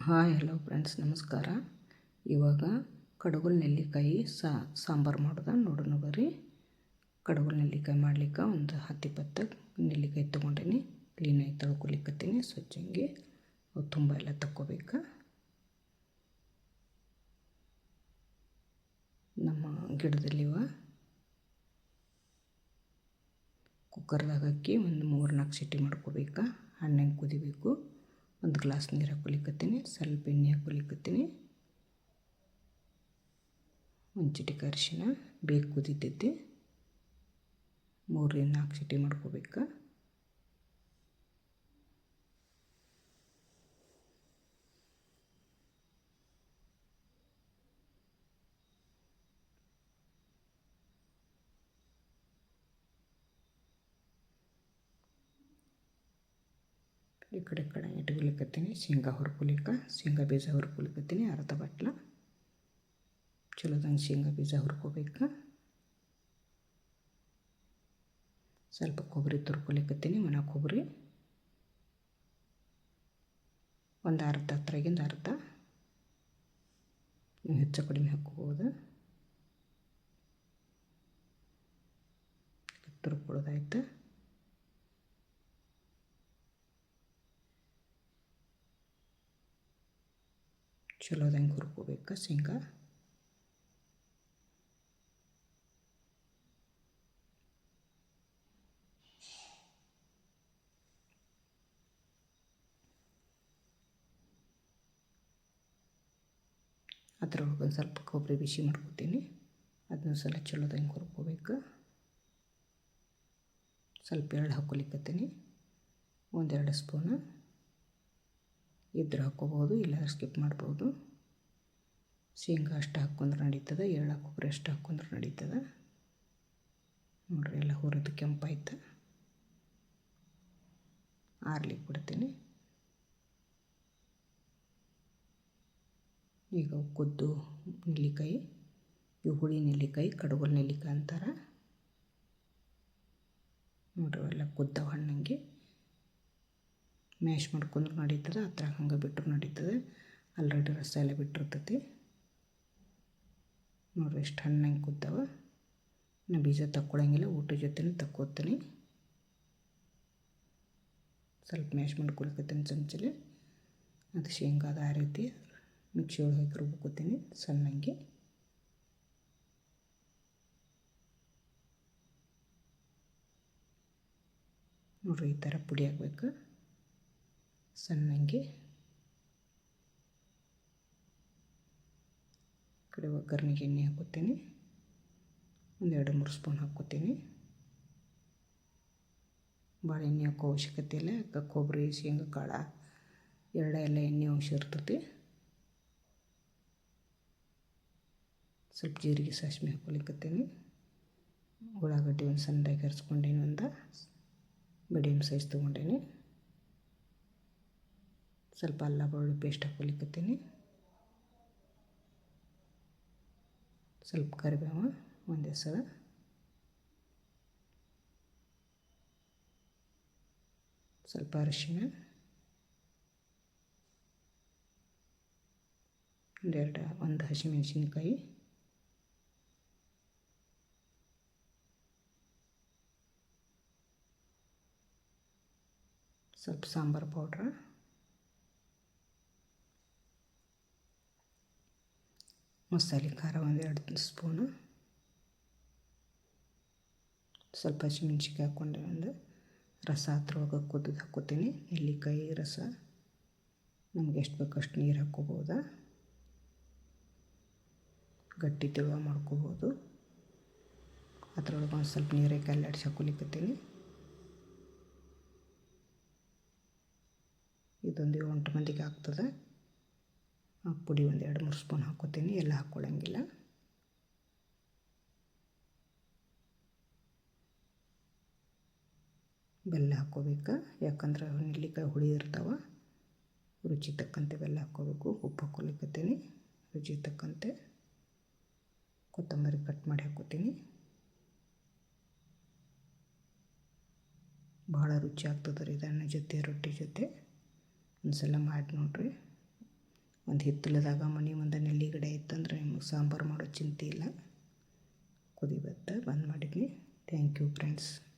Hi hello friends, ನಮಸ್ಕಾರ. ಇವಾಗ ಕಡಗುಲ್ ನೆಲ್ಲಿಕಾಯಿ ಸಾಂಬಾರು ಮಾಡೋದು ನೋಡೋಣ ಬರ್ರಿ. ಕಡಗುಲ್ ನೆಲ್ಲಿಕಾಯಿ ಮಾಡ್ಲಿಕ್ಕೆ ಒಂದು 10-20 ನೆಲ್ಲಿಕಾಯಿ ತೊಗೊಂಡೀನಿ. ಕ್ಲೀನಾಗಿ ತೊಳ್ಕೊಲಿಕ್ಕತ್ತೀನಿ ಸ್ವಚ್ಛಂಗಿ. ಅವು ತುಂಬ ಎಲ್ಲ ತಕ್ಕೋಬೇಕು. ನಮ್ಮ ಗಿಡದಲ್ಲಿವ ಕುಕ್ಕರ್ದಾಗ ಹಾಕಿ ಒಂದು 3-4 ಸಿಟಿ ಮಾಡ್ಕೋಬೇಕು. ಹಣ್ಣಂಗೆ ಕುದಿಬೇಕು. ಒಂದು ಗ್ಲಾಸ್ ನೀರು ಹಾಕ್ಕೊಲಿಕ್ಕತ್ತೀನಿ. ಸ್ವಲ್ಪ ಎಣ್ಣೆ ಹಾಕ್ಕೊಲಿಕ್ಕತ್ತೀನಿ. ಒಂದು ಚಿಟಿಕೆ ಅರಿಶಿನ ಬೇಗ ಕುದೀತೈತಿ. 3-4 ಸಿಟಿ ಮಾಡ್ಕೋಬೇಕು. ಈ ಕಡೆ ಇಟ್ಕೊಲಿಕ್ಕತ್ತೀನಿ. ಶೇಂಗಾ ಬೀಜ ಹುರ್ಕೊಲಿಕ್ಕತ್ತೀನಿ. ಅರ್ಧ ಬಟ್ಲ ಚಲೋದಂಗೆ ಶೇಂಗಾ ಬೀಜ ಹುರ್ಕೋಬೇಕು. ಸ್ವಲ್ಪ ಕೊಬ್ಬರಿ ತುರ್ಕೊಲಿಕ್ಕತ್ತೀನಿ. ಒಣ ಕೊಬ್ಬರಿ ಒಂದು ಅರ್ಧ. ನೀವು ಹೆಚ್ಚು ಕಡಿಮೆ ಹಾಕ್ಕೋಬೋದು. ತುರ್ಕೊಳ್ಳೋದಾಯ್ತು. ಚಲೋದಂಗೆ ಹುರ್ಕೋಬೇಕು ಶೇಂಗಾ. ಅದ್ರೊಳಗೆ ಒಂದು ಸ್ವಲ್ಪ ಕೊಬ್ಬರಿ ಬಿಸಿ ಮಾಡ್ಕೊತೀನಿ. ಅದನ್ನ ಸಲ ಚಲೋದಂಗೆ ಹುರ್ಕೋಬೇಕು. ಸ್ವಲ್ಪ ಎಳ್ಳು ಹಾಕ್ಕೊಲಿಕ್ಕತ್ತೀನಿ. 1-2 ಸ್ಪೂನು ಇದ್ರೆ ಹಾಕ್ಕೋಬೋದು, ಇಲ್ಲ ಸ್ಕಿಪ್ ಮಾಡ್ಬೋದು. ಶೇಂಗಾ ಅಷ್ಟು ಹಾಕ್ಕೊಂಡ್ರೆ ನಡೀತದೆ. ಎಳ್ಳು ಕೊಬ್ಬರಿ ಅಷ್ಟು ಹಾಕ್ಕೊಂಡ್ರೆ ನಡೀತದೆ. ನೋಡಿರಿ, ಎಲ್ಲ ಹುರಿದು ಕೆಂಪಾಯ್ತು. ಆರ್ಲಿಕ್ಕೆ ಬಿಡ್ತೀನಿ. ಈಗ ಕುದ್ದು ನೆಲ್ಲಿಕಾಯಿ, ಇವು ಹುಳಿ ನೆಲ್ಲಿಕಾಯಿ, ಕಡಗುಲ್ ನೆಲ್ಲಿಕಾಯಿ ಅಂತಾರೆ. ನೋಡ್ರಿ, ಎಲ್ಲ ಕುದ್ದವ ಹಣ್ಣಂಗೆ. ಮ್ಯಾಶ್ ಮಾಡ್ಕೊಂಡ್ರು ನಡೀತದೆ, ಹತ್ರ ಹಂಗೆ ಬಿಟ್ಟರು ನಡೀತದೆ. ಆಲ್ರೆಡಿ ರಸ ಎಲ್ಲ ಬಿಟ್ಟಿರ್ತೈತಿ. ನೋಡ್ರಿ ಎಷ್ಟು ಹಣ್ಣಂಗೆ ಕುದ್ದಾವ. ನಾ ಬೀಜ ತಕ್ಕೊಳಂಗಿಲ್ಲ, ಊಟದ ಜೊತೆ ತಕ್ಕೋತೀನಿ. ಸ್ವಲ್ಪ ಮ್ಯಾಶ್ ಮಾಡ್ಕೊಲಿಕ್ಕತ್ತೀನಿ ಚಮಚಲಿ. ಅದು ಶೇಂಗಾದ ಆ ರೀತಿ ಮಿಕ್ಸಿ ಒಳಗೆ ಹಾಕಿ ರುಬ್ಕೋತೀನಿ ಸಣ್ಣಂಗೆ. ನೋಡ್ರಿ, ಈ ಥರ ಪುಡಿ ಹಾಕ್ಬೇಕು ಸಣ್ಣಂಗೆ. ಕಡೆ ಒಗ್ಗರಣೆಗೆ ಎಣ್ಣೆ ಹಾಕ್ಕೋತೀನಿ. 1-2-3 ಸ್ಪೂನ್ ಹಾಕ್ಕೋತೀನಿ. ಭಾಳ ಎಣ್ಣೆ ಹಾಕೋ ಅವಶ್ಯಕತೆ ಇಲ್ಲ. ಕೊಬ್ಬರಿ, ಶೇಂಗಾ ಕಾಳು ಎಲ್ಲ ಎಣ್ಣೆ ಅಂಶ ಇರ್ತೈತಿ. ಸ್ವಲ್ಪ ಜೀರಿಗೆ, ಸಾಸಿವೆ ಹಾಕ್ಕೊಲಿಕ್ಕತ್ತೀನಿ. ಉಳ್ಳಾಗಡ್ಡಿ ಒಂದು ಸಣ್ಣದಾಗಿ ಹರಿಸ್ಕೊಂಡೇನಿ. ಒಂದು ಮೀಡಿಯಮ್ ಸೈಜ್ ತೊಗೊಂಡೇನಿ. ಸ್ವಲ್ಪ ಅಲ್ಲ ಬೆಳ್ಳುಳ್ಳಿ ಪೇಸ್ಟ್ ಹಾಕ್ಕೊಲಿಕ್ಕತ್ತೀನಿ. ಸ್ವಲ್ಪ ಕರಿಬೇವು, ಒಂದು ಹೆಸರು, ಸ್ವಲ್ಪ ಅರಿಶಿನ, ಒಂದು ಹಸಿಮೆಣಸಿನ್ಕಾಯಿ, ಸ್ವಲ್ಪ ಸಾಂಬಾರು ಪೌಡ್ರ್, ಮಸಾಲೆ ಖಾರ 1-2 ಸ್ಪೂನು, ಸ್ವಲ್ಪ ಹಸಿಮೆಣ್ಸಿನ್ಕಾಯಿ ಹಾಕ್ಕೊಂಡೆ. ಒಂದು ರಸ ಹತ್ರೊಳಗೆ ಕುದ್ದು ಹಾಕ್ಕೋತೀನಿ. ನೆಲ್ಲಿಕಾಯಿ ರಸ ನಮ್ಗೆ ಎಷ್ಟು ಬೇಕೋ ಅಷ್ಟು ನೀರು ಹಾಕ್ಕೋಬೋದು. ಗಟ್ಟಿ ತೆಳುವ ಮಾಡ್ಕೋಬೋದು. ಅದ್ರೊಳಗೆ ಒಂದು ಸ್ವಲ್ಪ ನೀರಾಗಿ ಕಲ್ಲಾಡಿಸಿ ಹಾಕ್ಕೊಲಿಕ್ಕತ್ತೀನಿ. ಇದೊಂದು 8 ಮಂದಿಗೆ ಆಗ್ತದೆ. ಆ ಪುಡಿ 1-2-3 ಸ್ಪೂನ್ ಹಾಕ್ಕೋತೀನಿ. ಎಲ್ಲ ಹಾಕ್ಕೊಳ್ಳಂಗಿಲ್ಲ. ಬೆಲ್ಲ ಹಾಕ್ಕೋಬೇಕು, ಯಾಕಂದ್ರೆ ನೆಲ್ಲಿಕಾಯಿ ಹುಳಿ ಇರ್ತಾವೆ. ರುಚಿ ತಕ್ಕಂತೆ ಬೆಲ್ಲ ಹಾಕ್ಕೋಬೇಕು. ಉಪ್ಪು ಹಾಕ್ಕೊಲಿಕ್ಕತ್ತೀನಿ ರುಚಿ ತಕ್ಕಂತೆ. ಕೊತ್ತಂಬರಿ ಕಟ್ ಮಾಡಿ ಹಾಕ್ಕೋತೀನಿ. ಭಾಳ ರುಚಿ ಆಗ್ತದೆ ರೀ. ಇದನ್ನ ಜೊತೆ ರೊಟ್ಟಿ ಜೊತೆ ಒಂದು ಸಲ ಮಾಡಿ ನೋಡಿರಿ. ಒಂದು ಹಿತ್ತಲದಾಗ ಮನೆ ಮುಂದೆ ನೆಲ್ಲಿ ಗಿಡ ಇತ್ತಂದ್ರೆ ನಿಮಗೆ ಸಾಂಬಾರು ಮಾಡೋ ಚಿಂತೆ ಇಲ್ಲ. ಕುದಿ ಬಂದು ಮಾಡಿದ್ವಿ. Thank you friends.